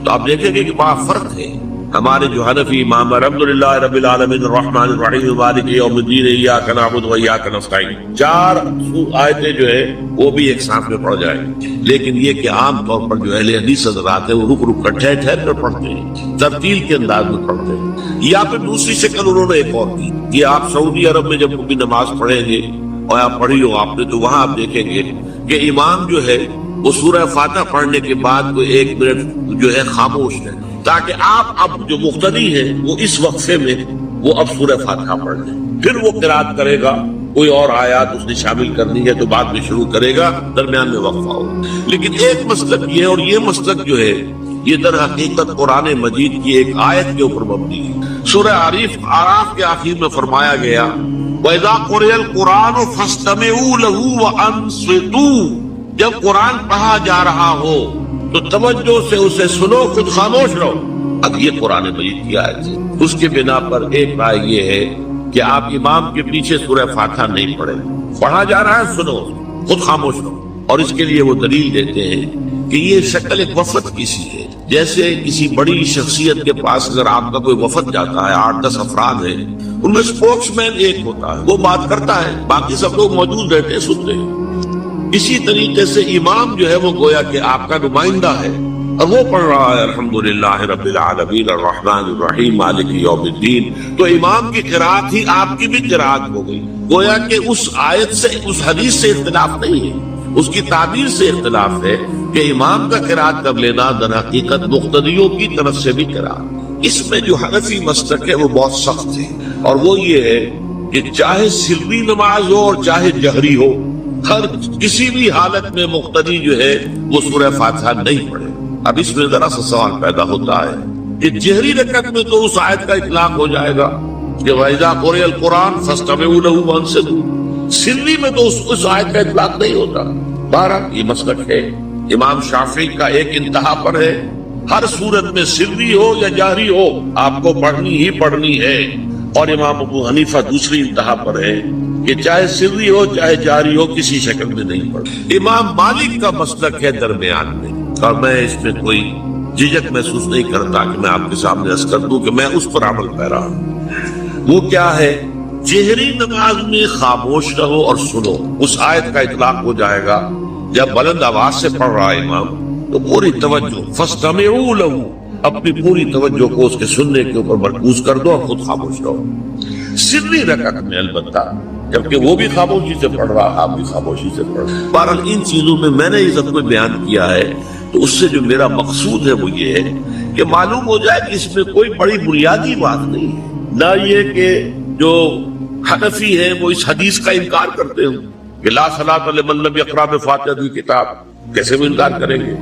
تو آپ دیکھیں گے کہ بڑا فرق ہے۔ ہمارے جو حنفی امام الحمدللہ رب العالمین الرحمن الرحیم مالک یوم الدین ایاک نعبد و ایاک نستعین، 4 آیتیں جو ہے وہ بھی ایک ساتھ میں پڑھ جائیں، لیکن یہ کہ عام طور پر جو اہل حدیث حضرات ہیں وہ رک رک کر ٹھہر ٹھہر کر پڑھتے ہیں، ترتیل کے انداز میں پڑھتے ہیں۔ یا پھر دوسری شکل انہوں نے ایک اور کی کہ آپ سعودی عرب میں جب بھی نماز پڑھیں گے اور آپ پڑھی ہو آپ نے تو وہاں آپ دیکھیں گے کہ امام جو ہے وہ سورہ فاتحہ پڑھنے کے بعد کوئی 1 منٹ جو ہے خاموش ہے تاکہ آپ اب جو مقتدی ہے وہ اس وقفے میں وہ اب سورہ فاتحہ پڑھ لیں، پھر وہ قرات کرے گا، کوئی اور آیات اس نے شامل کرنی ہے تو بعد میں شروع کرے گا، درمیان میں وقفہ ہو۔ لیکن ایک مسلک یہ، اور یہ مسلک جو ہے یہ در حقیقت قرآن مجید کی ایک آیت کے اوپر مبنی ہے۔ سورہ اعراف کے آخر میں فرمایا گیا وَإِذَا قُرِئَ الْقُرْآنُ فَاسْتَمِعُوا لَهُ وَأَنصِتُوا، جب قرآن پڑھا جا رہا ہو تو توجہ سے اسے سنو، خود خاموش رہو۔ اب یہ قرآن مجید کی آیت ہے، اس کے بنا پر ایک رائے یہ ہے کہ آپ امام کے پیچھے سورہ فاتحہ نہیں پڑھیں، پڑھا جا رہا ہے سنو، خود خاموش رہو۔ اور اس کے لیے وہ دلیل دیتے ہیں کہ یہ شکل ایک وفد کی سی ہے، جیسے کسی بڑی شخصیت کے پاس اگر آپ کا کوئی وفد جاتا ہے، 8-10 افراد ہیں، ان میں اسپوکس مین ایک ہوتا ہے، وہ بات کرتا ہے، باقی سب لوگ موجود رہتے ہیں، سنتے ہیں۔ اسی طریقے سے امام جو ہے وہ گویا کہ آپ کا نمائندہ ہے اور وہ پڑھ رہا ہے الحمدللہ رب العالمین الرحمن الرحیم مالک یوم الدین، تو امام کی قرات ہی آپ کی بھی قرات ہو گئی۔ گویا کہ اس آیت سے، اس حدیث سے اختلاف نہیں ہے، اس کی تعبیر سے اختلاف ہے کہ امام کا قرات کر لینا در حقیقت مقتدیوں کی طرف سے بھی قرات۔ اس میں جو حنفی مسلک ہے وہ بہت سخت ہے، اور وہ یہ ہے کہ چاہے سری نماز ہو اور چاہے جہری ہو، ہر کسی بھی حالت میں مقتدی جو ہے وہ سورہ فاتحہ نہیں پڑھے. اب اس میں ذرا سا سوال پیدا ہوتا ہے کہ جہری رکعت میں تو اس آیت کا اطلاق ہو جائے گا کہ وَإِذَا قُرِئَ الْقُرْآنُ فَاسْتَمِعُوا لَهُ وَأَنصِتُوا. سری میں تو اس آیت کا اطلاق نہیں ہوتا. بہرحال یہ مسلک ہے امام شافعی کا، ایک انتہا پر ہے. ہر صورت میں سری ہو یا جہری ہو آپ کو پڑھنی ہی پڑھنی ہے. اور امام ابو حنیفہ دوسری انتہا پر ہے کہ چاہے سری ہو چاہے جاری ہو کسی شکل میں نہیں پڑھنا. امام مالک کا مسلک ہے درمیان میں، اور میں اس میں کوئی جھجک محسوس نہیں کرتا کہ میں آپ کے سامنے عرض کر دوں کہ میں اس پر عمل پیرا ہوں. وہ کیا ہے؟ جہری نماز میں خاموش رہو اور سنو. اس آیت کا اطلاق ہو جائے گا جب بلند آواز سے پڑھ رہا ہے امام تو پوری توجہ فاستمعوا له، اپنی پوری توجہ کو اس کے سننے کے اوپر مرکوز کر دو اور خود خاموش رہو. سری رکعت میں البتہ جبکہ وہ بھی خاموشی سے پڑھ رہا آپ بھی خاموشی سے پڑھ رہا. بہرحال ان چیزوں میں میں نے یہ سب کچھ بیان کیا ہے تو اس سے جو میرا مقصود ہے وہ یہ ہے کہ معلوم ہو جائے کہ اس میں کوئی بڑی بنیادی بات نہیں ہے. نہ یہ کہ جو حنفی ہیں وہ اس حدیث کا انکار کرتے ہوں کہ لا صلاۃ لمن لم یقرأ بفاتحۃ الکتاب، کیسے بھی انکار کریں گے.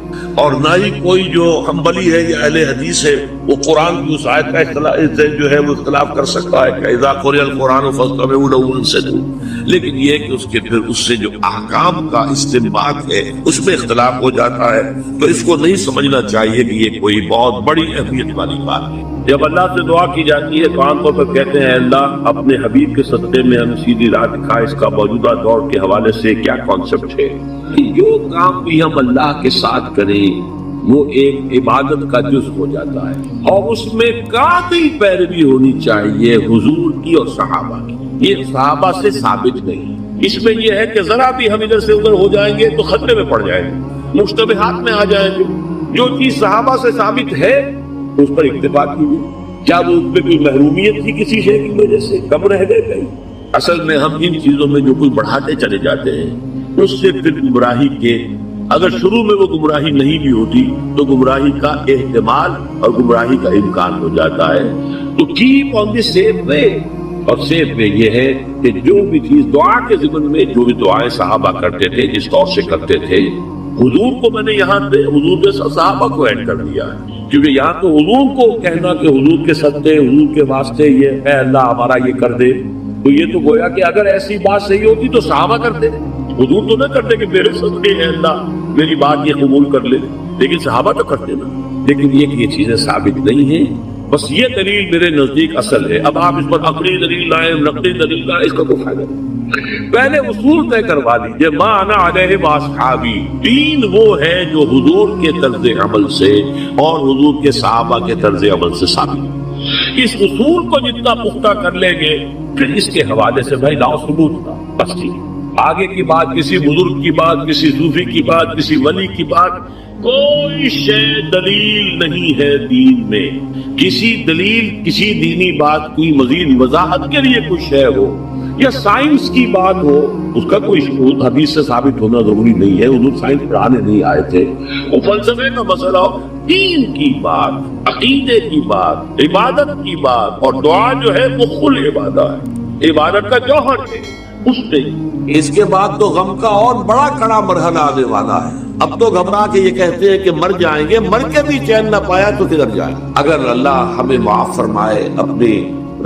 اور نہ ہی کوئی جو حنبلی ہے یا اہل حدیث ہے وہ قرآن کی اس آیت کا جو ہے وہ اختلاف کر سکتا ہے کہ اذا قرئ القرآن فاستمعوا له وانصتوا. لیکن یہ کہ اس کے پھر اس سے جو احکام کا استنباط ہے اس میں اختلاف ہو جاتا ہے. تو اس کو نہیں سمجھنا چاہیے کہ یہ کوئی بہت بڑی اہمیت والی بات ہے. جب اللہ سے دعا کی جاتی ہے تو عام طور پر کہتے ہیں اللہ اپنے حبیب کے صدقے میں ہمیں سیدھی راہ دکھا. اس کا موجودہ دور کے حوالے سے کیا کانسیپٹ ہے؟ جو کام بھی ہم اللہ کے ساتھ کریں وہ ایک عبادت کا جز ہو جاتا ہے اور اس میں قاطعی پیروی ہونی چاہیے حضور کی اور صحابہ کی. یہ صحابہ سے ثابت نہیں. اس میں یہ ہے کہ ذرا بھی ہم ادھر سے ادھر ہو جائیں گے تو خطرے میں پڑ جائیں گے، مشتبہات میں آ جائیں گے. جو چیز صحابہ سے ثابت ہے اس پر اکتفا کیجیے. کیا وہ اس میں کوئی محرومیت تھی کسی شے کی وجہ سے؟ کم رہ گئے کہیں؟ اصل میں ہم ان چیزوں میں جو کچھ بڑھاتے چلے جاتے ہیں اس سے پھر گمراہی کے، اگر شروع میں وہ گمراہی نہیں بھی ہوتی تو گمراہی کا احتمال اور گمراہی کا امکان ہو جاتا ہے. تو کیپ آن دی سیف وے. اور سیف وے یہ ہے کہ جو بھی چیز دعا کے ضمن میں جو بھی دعائیں صحابہ کرتے تھے جس طور سے کرتے تھے، حضور کو میں نے یہاں پہ حضور کے صحابہ کو ایڈ کر دیا ہے کیونکہ یہاں تو حضور کو کہنا کہ حضور کے صدقے حضور کے واسطے یہ اے اللہ ہمارا یہ کر دے، تو یہ تو گویا کہ اگر ایسی بات صحیح ہوتی تو صحابہ کرتے. حضور تو نہ کرتے کہ میرے صدقے اے اللہ میری بات یہ قبول کر لے، لیکن صحابہ تو کرتے نا. لیکن یہ چیزیں ثابت نہیں ہیں. بس یہ دلیل میرے نزدیک اصل ہے. اب آپ اس پر عقلی دلیل لائیں نقلی دلیل لائیں اس کا کوئی فائدہ نہیں. پہلے اصول طے کروا دیجیے ما انا علیہ واصحابی. دین وہ ہے جو حضور کے طرز عمل سے اور حضور کے صحابہ کے طرز عمل سے ثابت. اس اصول کو جتنا پختہ کر لیں گے پھر اس کے حوالے سے بھائی لاؤ ثبوت کا بس ٹھیک. آگے کی بات کسی بزرگ کی بات، کسی صوفی کی بات، کسی ولی کی بات، کوئی شے دلیل نہیں ہے دین میں. کسی دلیل کسی دینی بات کی مزید وضاحت کے لیے کچھ شے ہو یا سائنس کی بات ہو اس کا کوئی حدیث سے ثابت ہونا ضروری نہیں ہے. حضور سائنس پڑھانے نہیں آئے تھے. وہ فلسفے کا مسئلہ ہو، دین کی بات، عقیدے کی بات، عبادت کی بات، اور دعا جو ہے وہ خل عبادت ہے، عبادت کا جوہر ہے. اس کے بعد تو غم کا اور بڑا کڑا مرحلہ آنے والا ہے. اب تو گھبرا کے یہ کہتے ہیں کہ مر جائیں گے، مر کے بھی چین نہ پایا تو کدھر جائیں. اگر اللہ ہمیں معاف فرمائے، اپنی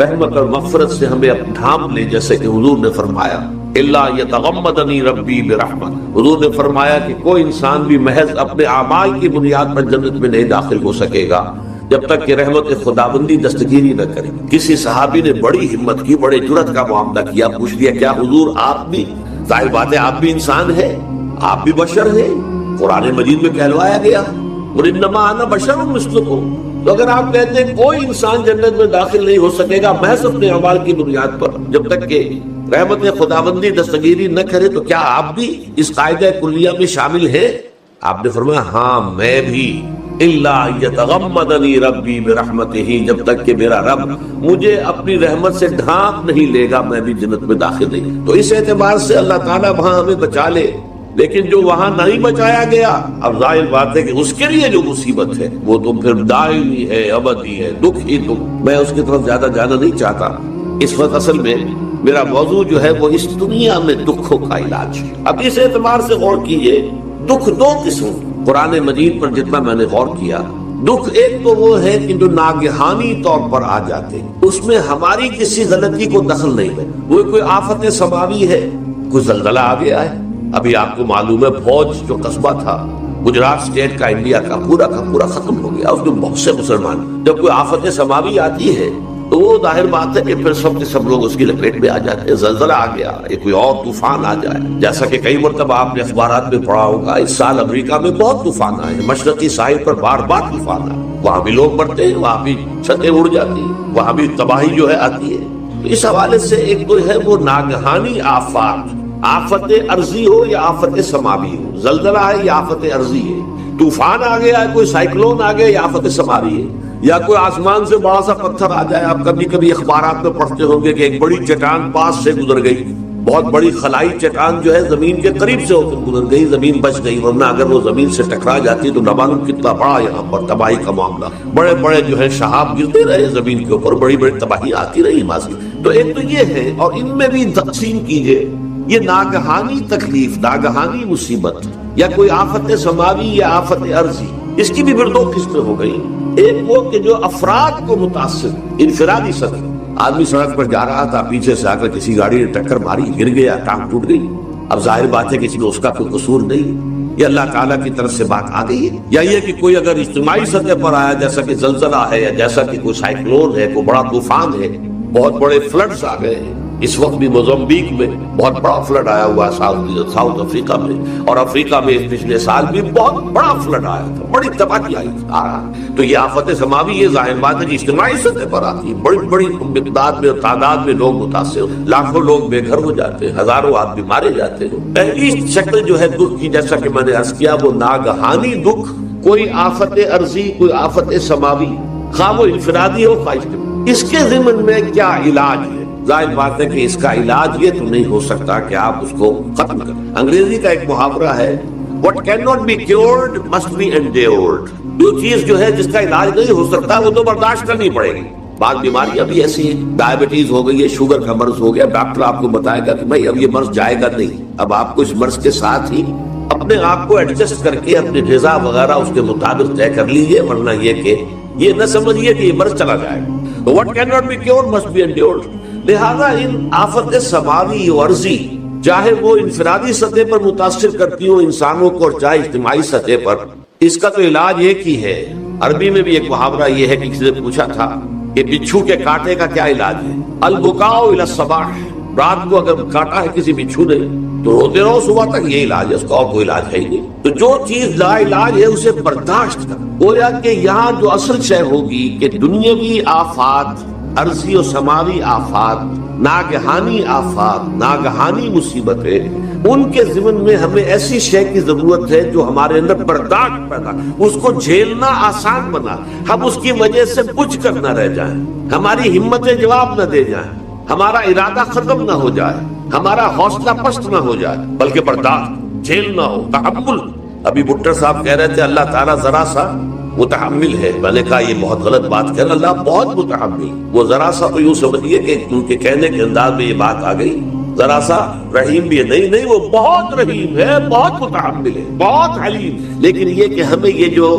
رحمت اور مغفرت سے ہمیں ڈھانپ لے، جیسے کہ حضور نے فرمایا اللہ یتغمدنی ربی برحمت. حضور نے فرمایا کہ کوئی انسان بھی محض اپنے اعمال کی بنیاد پر جنت میں نہیں داخل ہو سکے گا جب تک کہ رحمت خداوندی دستگیری نہ کرے. کسی صحابی نے بڑی ہمت کی، بڑے جرأت کا معاملہ کیا، پوچھ لیا کیا حضور آپ بھی، ظاہر بات ہے آپ بھی انسان ہیں، آپ بھی بشر ہیں. قرآن مجید میں کہلوایا گیا وَإِنَّمَا أَنَا بَشَرٌ مِثْلُكُمْ. تو اگر آپ کہتے ہیں کوئی انسان جنت میں داخل نہیں ہو سکے گا محض اپنے اعمال کی بنیاد پر جب تک کہ رحمت خداوندی دستگیری نہ کرے، تو کیا آپ بھی اس قاعدہ کلیہ میں شامل ہیں؟ آپ نے فرمایا ہاں میں بھی. اللہ یتغمدنی ربی برحمتہ، جب تک کہ میرا رب مجھے اپنی رحمت سے ڈھانپ نہیں لے گا میں بھی جنت میں داخل نہیں. تو اس اعتبار سے اللہ تعالیٰ وہاں ہمیں بچا لے. لیکن جو وہاں نہیں بچایا گیا، اب ظاہر بات ہے کہ اس کے لیے جو مصیبت ہے وہ تو پھر دائمی ہے، ابدی ہے، دکھ ہی دکھ. میں اس کی طرف زیادہ جانا نہیں چاہتا. اس وقت اصل میں میرا موضوع جو ہے وہ اس دنیا میں دکھوں کا علاج ہے. اب اس اعتبار سے غور کیجئے، دکھ دو قسم قرآن مجید پر جتنا میں نے غور کیا، دکھ ایک تو وہ ہے کہ جو ناگہانی طور پر آ جاتے، اس میں ہماری کسی غلطی کو دخل نہیں ہے. وہ کوئی آفت سماوی ہے، کوئی زلزلہ آ گیا ہے. ابھی آپ کو معلوم ہے فوج جو قصبہ تھا گجرات اسٹیٹ کا انڈیا کا پورا ختم ہو گیا. اس میں بہت سے مسلمان، جب کوئی آفت سماوی آتی ہے تو وہ ظاہر بات ہے کہ پھر سب کے سب لوگ اس کی لپیٹ میں آ جاتے ہیں. زلزلہ آ گیا، ایک کوئی اور طوفان آ جائے، جیسا کہ کئی مرتبہ آپ نے اخبارات میں پڑھا ہوگا، اس سال امریکہ میں بہت طوفان آئے، مشرقی ساحل پر بار بار طوفان آئے، وہاں بھی لوگ مرتے ہیں، وہاں بھی چھتیں اڑ جاتی ہیں، وہاں بھی تباہی جو ہے آتی ہے. تو اس حوالے سے ایک تو ہے وہ ناگہانی آفات، آفت ارضی ہو یا آفت سماوی ہو، زلزلہ ہے یا آفت ارضی ہے، طوفان آ گیا ہے، کوئی سائیکلون آ گیا یا آفت سماوی ہے، یا کوئی آسمان سے بڑا سا پتھر آ جائے. آپ کبھی کبھی اخبارات میں پڑھتے ہوں گے کہ ایک بڑی چٹان پاس سے گزر گئی، بہت بڑی خلائی چٹان جو ہے زمین کے قریب سے ہو کر گزر گئی، زمین بچ گئی، ورنہ اگر وہ زمین سے ٹکرا جاتی تو نہ معلوم کتنا بڑا یہاں پر تباہی کا معاملہ، بڑے بڑے جو ہے شہاب گرتے رہے زمین کے اوپر، بڑی بڑی تباہی آتی رہی ماضی. تو ایک تو یہ ہے، اور ان میں بھی تقسیم کیجئے، یہ ناگہانی تکلیف، ناگہانی مصیبت، یا کوئی آفت سماوی یا آفت ارضی، اس کی بھی پھر دو قسمیں ہو گئی. ایک وہ کہ جو افراد کو متاثر، انفرادی سطح، آدمی سڑک پر جا رہا تھا، پیچھے سے آ کر کسی گاڑی نے ٹکر ماری، گر گیا، ٹانگ ٹوٹ گئی. اب ظاہر بات ہے کسی میں اس کا کوئی قصور نہیں، یہ اللہ تعالیٰ کی طرف سے بات آ گئی ہے. یا یہ کہ کوئی اگر اجتماعی سطح پر آیا، جیسا کہ زلزلہ ہے، یا جیسا کہ کوئی سائیکلون ہے، کوئی بڑا طوفان ہے، بہت بڑے فلڈز آ گئے ہیں. اس وقت بھی موزمبیق میں بہت بڑا فلڈ آیا ہوا ہے، ساؤتھ افریقہ میں، اور افریقہ میں پچھلے سال بھی بہت بڑا فلڈ آیا تھا، بڑی تباہی آئی آ رہا. تو یہ آفت سماوی، یہ ظاہر بات ہے کہ اجتماعی سطح پر آتی ہے، بڑی بڑی مقدار میں، تعداد میں لوگ متاثر، لاکھوں لوگ بے گھر ہو جاتے ہیں، ہزاروں آدمی مارے جاتے ہیں. پہلی شکل جو ہے دکھ کی، جیسا کہ میں نے عرض کیا، وہ ناگہانی دکھ، کوئی آفت ارضی، کوئی آفت سماوی، خواہ وہ انفرادی ہو خواہ اجتماعی. اس کے ضمن میں کیا علاج ہے؟ ظاہر بات ہے کہ اس کا علاج یہ تو نہیں ہو سکتا کہ آپ اس کو ختم کریں. انگریزی کا ایک محاورہ ہے، what cannot be cured must be endured. جو چیز جو ہے جس کا علاج نہیں ہو سکتا وہ تو برداشت کرنی پڑے گی. بعض بیماریاں بھی ایسی ہیں، ڈائبٹیز ہو گئی ہے، شوگر کا مرض ہو گیا، ڈاکٹر آپ کو بتائے گا کہ بھائی اب یہ مرض جائے گا نہیں. اب آپ کو اس مرض کے ساتھ ہی اپنے آپ کو ایڈجسٹ کر کے اپنی غذا وغیرہ اس کے مطابق طے کر لیجیے، ورنہ یہ کہ یہ نہ سمجھیے کہ یہ مرض چلا جائے گا. what cannot be cured must be endured. لہذا ان آفت سماوی و عرضی، چاہے وہ انفرادی سطح پر متاثر کرتی ہوں انسانوں کو، اور چاہے اجتماعی سطح پر، اس کا تو علاج ایک ہی ہے. عربی میں بھی ایک محاورہ یہ ہے کہ کسی نے پوچھا تھا کہ بچھو کے کاٹے کا کیا علاج ہے؟ البکاء الی الصباح. رات کو اگر کاٹا ہے کسی بچھو نے تو روتے رہو صبح تک، یہ علاج ہے، اس کا اور کوئی علاج ہے ہی نہیں. تو جو چیز لا علاج ہے اسے برداشت کر. گویا کہ یہاں جو اصل شے ہوگی کہ دنیاوی آفات، عرضی و سماوی آفات، ناگہانی آفات، ناگہانی مصیبتیں، ان کے ضمن میں ہمیں ایسی شے کی ضرورت ہے جو ہمارے اندر برداشت پیدا، اس کو جھیلنا آسان بنا، ہم اس کی وجہ سے بجھ کر نہ رہ جائیں، ہماری ہمتیں جواب نہ دے جائیں، ہمارا ارادہ ختم نہ ہو جائے، ہمارا حوصلہ پست نہ ہو جائے، بلکہ برداشت، جھیلنا ہو، تحمل. ابھی بھٹر صاحب کہہ رہے تھے اللہ تعالیٰ ذرا سا متحمل ہے. میں نے کہا یہ بہت غلط بات کہہ رہا، اللہ بہت متحمل. وہ ذرا سا تو یوں سمجھیے کہ ان کے کہنے کے انداز میں یہ بات آ گئی، ذرا سا رحیم بھی ہے. نہیں، وہ بہت رحیم ہے، بہت متحمل ہے، بہت حلیم. لیکن یہ کہ ہمیں یہ جو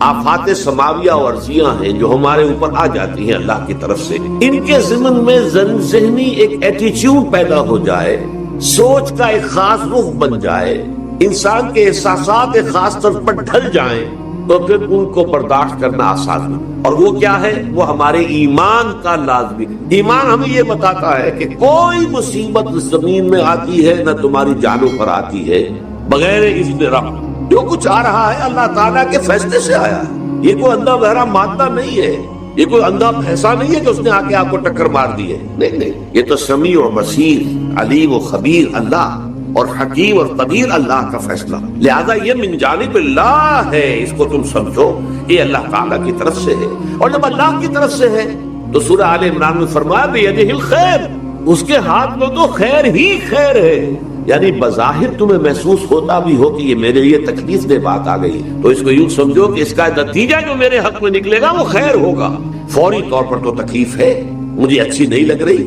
آفات سماویہ اور عرضیاں ہیں جو ہمارے اوپر آ جاتی ہیں اللہ کی طرف سے، ان کے ضمن میں ذہنی ایک ایٹیچیوڈ پیدا ہو جائے، سوچ کا ایک خاص رخ بن جائے، انسان کے احساسات ایک خاص طرف پر ڈھل جائیں، تو پھر ان کو برداشت کرنا آسان ہے. اور وہ کیا ہے؟ وہ ہمارے ایمان کا لازمی. ایمان ہمیں یہ بتاتا ہے کہ کوئی مصیبت زمین میں آتی ہے نہ تمہاری جانوں پر آتی ہے بغیر اذن رب. جو کچھ آ رہا ہے اللہ تعالیٰ کے فیصلے سے آیا ہے. یہ کوئی اندھا بہرا مادہ نہیں ہے، یہ کوئی اندھا بھینسا نہیں ہے کہ اس نے آ کے آپ کو ٹکر مار دی ہے. نہیں، یہ تو سمیع و بصیر، علیم و خبیر اللہ، اور حکیم اور قدیر اللہ کا فیصلہ. لہذا یہ من جانب اللہ ہے، اس کو تم سمجھو یہ اللہ تعالیٰ کی طرف سے ہے. اور جب اللہ کی طرف سے ہے تو سورہ آل عمران میں فرمایا بیدہ الخیر، اس کے ہاتھ میں تو خیر ہی خیر ہے. یعنی بظاہر تمہیں محسوس ہوتا بھی ہو کہ یہ میرے لیے تکلیف دہ بات آ گئی، تو اس کو یوں سمجھو کہ اس کا نتیجہ جو میرے حق میں نکلے گا وہ خیر ہوگا. فوری طور پر تو تکلیف ہے، مجھے اچھی نہیں لگ رہی،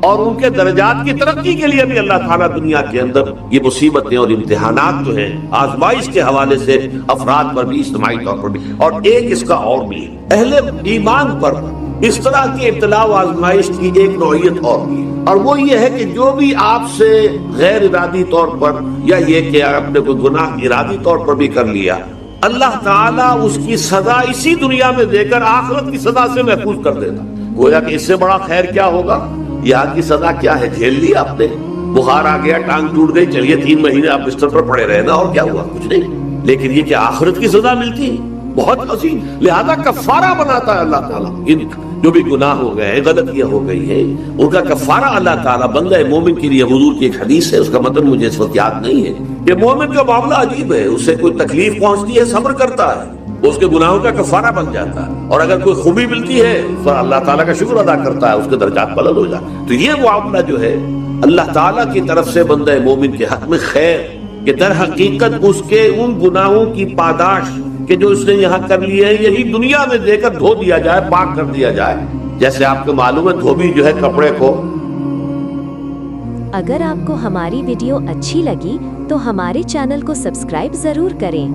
اور ان کے درجات کی ترقی کے لیے بھی اللہ تعالیٰ دنیا کے اندر یہ مصیبتیں اور امتحانات جو ہیں آزمائش کے حوالے سے افراد پر بھی اجتماعی طور پر بھی، اور ایک اس کا اور بھی ہے، اہل ایمان پر اس طرح کی ابتلاء و آزمائش کی ایک نوعیت اور بھی ہے، اور وہ یہ ہے کہ جو بھی آپ سے غیر ارادی طور پر یا یہ کہ آپ نے کوئی گناہ ارادی طور پر بھی کر لیا، اللہ تعالیٰ اس کی سزا اسی دنیا میں دے کر آخرت کی سزا سے محفوظ کر دیتا۔ گویا کہ اس سے بڑا خیر کیا ہوگا؟ یہاں کی سزا کیا ہے؟ جھیل لی آپ نے، بخار آ گیا، ٹانگ ٹوٹ گئی، چلیے 3 مہینے آپ بستر پر پڑے رہے نا، اور کیا ہوا؟ کچھ نہیں۔ لیکن یہ کہ آخرت کی سزا ملتی، بہت عظیم، لہذا کفارہ بناتا ہے اللہ تعالیٰ۔ ان جو بھی گناہ ہو گئے ہیں، غلطیاں ہو گئی ہیں، ان کا کفارہ اللہ تعالیٰ بندہ مومن کے لیے، حضور کی ایک حدیث ہے، اس کا متن مجھے اس وقت یاد نہیں ہے، کہ مومن کا معاملہ عجیب ہے، اسے کوئی تکلیف پہنچتی ہے صبر کرتا ہے، اس کے گناہوں کا کفارہ بن جاتا ہے، اور اگر کوئی خوبی ملتی ہے تو اللہ تعالیٰ کا شکر ادا کرتا ہے، اس کے درجات بلند ہو جاتے ہیں۔ تو یہ معاملہ جو ہے اللہ تعالیٰ کی طرف سے بندہ مومن کے حق میں خیر، کہ در حقیقت اس کے ان گناہوں کی پاداش کہ جو اس نے یہاں کر لیے ہیں، یہی دنیا میں دے کر دھو دیا جائے، پاک کر دیا جائے۔ جیسے آپ کو معلوم ہے دھوبی جو ہے کپڑے کو، اگر آپ کو ہماری ویڈیو اچھی لگی تو ہمارے چینل کو سبسکرائب ضرور کریں۔